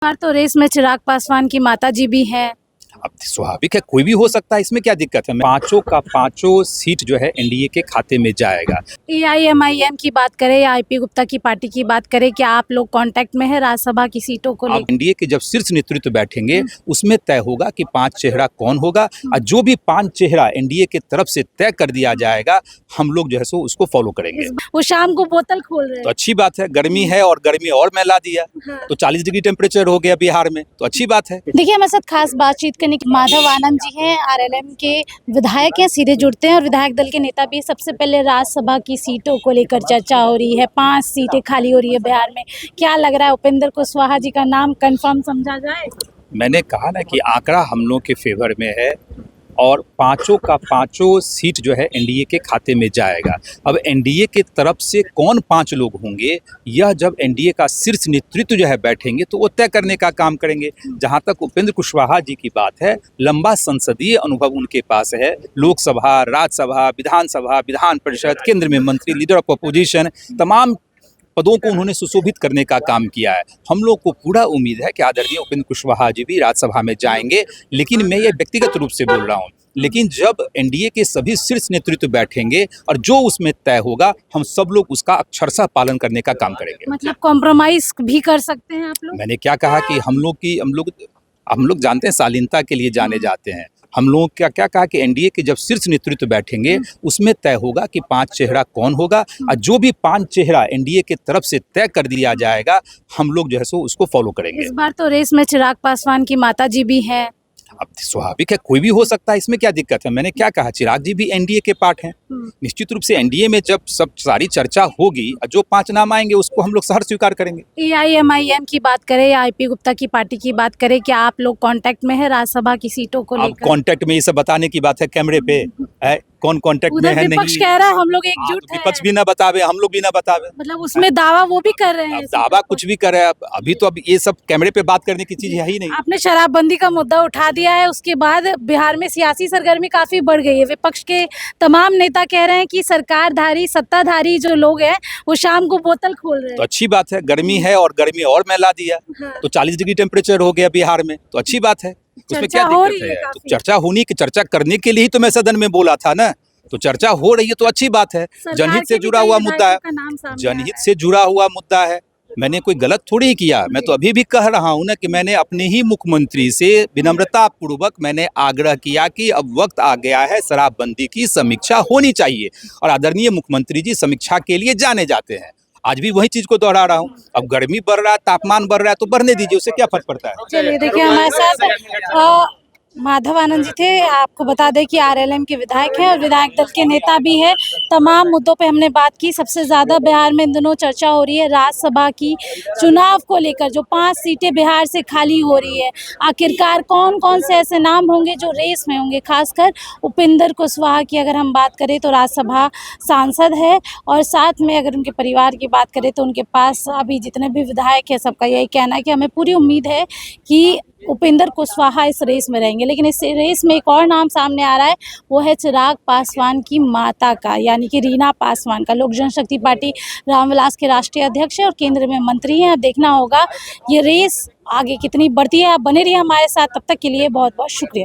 बार तो रेस में चिराग पासवान की माताजी भी हैं। अब स्वाभाविक है, कोई भी हो सकता है, इसमें क्या दिक्कत है। पांचों का पांचों सीट जो है एनडीए के खाते में जाएगा। एआईएमआईएम की बात करें या आईपी गुप्ता की पार्टी की बात करें, क्या आप लोग कांटेक्ट में है राज्यसभा की सीटों को अब लेकर? एनडीए के जब शीर्ष नेतृत्व बैठेंगे उसमें तय होगा कि पांच चेहरा कौन होगा, और जो भी पांच चेहरा एनडीए के तरफ से तय कर दिया जाएगा हम लोग जो है सो उसको फॉलो करेंगे। वो शाम को बोतल खोल रहे तो हैं। अच्छी बात है, गर्मी है और गर्मी और मैला दिया हाँ। तो 40 डिग्री टेम्परेचर हो गया बिहार में, तो अच्छी बात है। देखिए, हमारे साथ खास बातचीत करने की माधव आनंद जी हैं, आरएलएम के विधायक हैं, सीधे जुड़ते हैं और विधायक दल के नेता भी। सबसे पहले राज्यसभा की सीटों को लेकर चर्चा हो रही है, 5 सीटें खाली हो रही है बिहार में। क्या लग रहा है, उपेंद्र कुशवाहा जी का नाम कंफर्म समझा जाए? मैंने कहा ना कि आंकड़ा हम लोग के फेवर में है और पांचों का पांचों सीट जो है एनडीए के खाते में जाएगा। अब एनडीए के तरफ से कौन 5 लोग होंगे, यह जब एनडीए का शीर्ष नेतृत्व जो है बैठेंगे तो वो तय करने का काम करेंगे। जहां तक उपेंद्र कुशवाहा जी की बात है, लंबा संसदीय अनुभव उनके पास है। लोकसभा, राज्यसभा, विधानसभा, विधान परिषद, केंद्र में मंत्री, लीडर ऑफ अपोजिशन, तमाम पदों को उन्होंने सुशोभित करने का काम किया है। हम लोग को पूरा उम्मीद है कि आदरणीय उपेंद्र कुशवाहा जी भी राज्यसभा में जाएंगे, लेकिन मैं ये व्यक्तिगत रूप से बोल रहा हूँ। लेकिन जब एनडीए के सभी शीर्ष नेतृत्व बैठेंगे और जो उसमें तय होगा हम सब लोग उसका अक्षरशः पालन करने का काम करेंगे। मतलब कॉम्प्रोमाइज भी कर सकते हैं आप लोग? मैंने क्या कहा कि हम लोग जानते हैं, शालीनता के लिए जाने जाते हैं। हम लोग क्या कहा कि एनडीए के जब शीर्ष नेतृत्व बैठेंगे उसमें तय होगा कि 5 चेहरा कौन होगा, और जो भी 5 चेहरा एनडीए के तरफ से तय कर दिया जाएगा हम लोग जो है सो उसको फॉलो करेंगे। इस बार तो रेस में चिराग पासवान की माताजी भी हैं। अब स्वाभाविक है, कोई भी हो सकता है, इसमें क्या दिक्कत है। मैंने क्या कहा, चिराग जी भी एनडीए के पार्ट हैं। निश्चित रूप से एनडीए में जब सब सारी चर्चा होगी, जो 5 नाम आएंगे उसको हम लोग सहर्ष स्वीकार करेंगे। एआईएमआईएम की बात करें या आईपी गुप्ता की पार्टी की बात करें, क्या आप लोग कांटेक्ट में है राज्यसभा की सीटों को अब लेकर? कांटेक्ट में ये सब बताने की बात है, कैमरे पे है कौन कांटेक्ट में उधर है विपक्ष नहीं। कह रहा है हम लोग एकजुट हैं। विपक्ष भी ना बतावे, हम लोग भी ना बतावे। मतलब उसमें दावा वो भी कर रहे हैं। अब दावा कुछ भी करे, अभी तो अब ये सब कैमरे पे बात करने की चीज है ही नहीं। आपने शराबबंदी का मुद्दा उठा दिया है, उसके बाद बिहार में सियासी सरगर्मी काफी बढ़ गई है। विपक्ष के तमाम नेता कह रहे हैं कि सरकारधारी, सत्ताधारी जो लोग हैं वो शाम को बोतल खोल रहे तो हैं। अच्छी बात है, गर्मी है और गर्मी और मैला दिया हाँ। तो 40 डिग्री टेम्परेचर हो गया बिहार में, तो अच्छी बात है। उसमें क्या चर्चा हो दिक्कत रही है है। तो काफी। चर्चा होनी की चर्चा करने के लिए ही तो मैं सदन में बोला था ना, तो चर्चा हो रही है तो अच्छी बात है। सरकार जनहित के से भी जुड़ा कई हुआ मुद्दा है, विधायकों का नाम सामने आ जनहित रहा है। से जुड़ा हुआ मुद्दा है। मैंने कोई गलत थोड़ी ही किया, मैं तो अभी भी कह रहा हूं ना कि मैंने अपने ही मुख्यमंत्री से विनम्रता पूर्वक मैंने आग्रह किया कि अब वक्त आ गया है, शराबबंदी की समीक्षा होनी चाहिए, और आदरणीय मुख्यमंत्री जी समीक्षा के लिए जाने जाते हैं। आज भी वही चीज को दोहरा रहा हूं। अब गर्मी बढ़ रहा है, तापमान बढ़ रहा है, तो बढ़ने दीजिए, उससे क्या फर्क पड़ता है। चलिए, देखिए हमारे साथ माधव आनंद जी थे। आपको बता दें कि आरएलएम के विधायक हैं और विधायक दल के नेता भी हैं। तमाम मुद्दों पे हमने बात की। सबसे ज़्यादा बिहार में इन दिनों चर्चा हो रही है राज्यसभा की चुनाव को लेकर, जो 5 सीटें बिहार से खाली हो रही है। आखिरकार कौन कौन से ऐसे नाम होंगे जो रेस में होंगे। खासकर उपेंद्र कुशवाहा की अगर हम बात करें तो राज्यसभा सांसद है, और साथ में अगर उनके परिवार की बात करें तो उनके पास अभी जितने भी विधायक हैं सबका यही कहना है कि हमें पूरी उम्मीद है कि उपेंद्र कुशवाहा इस रेस में रहेंगे। लेकिन इस रेस में एक और नाम सामने आ रहा है, वो है चिराग पासवान की माता का, यानी कि रीना पासवान का। लोक जनशक्ति पार्टी रामविलास के राष्ट्रीय अध्यक्ष है और केंद्र में मंत्री हैं। अब देखना होगा ये रेस आगे कितनी बढ़ती है। आप बने रहिए हमारे साथ, तब तक के लिए बहुत बहुत शुक्रिया।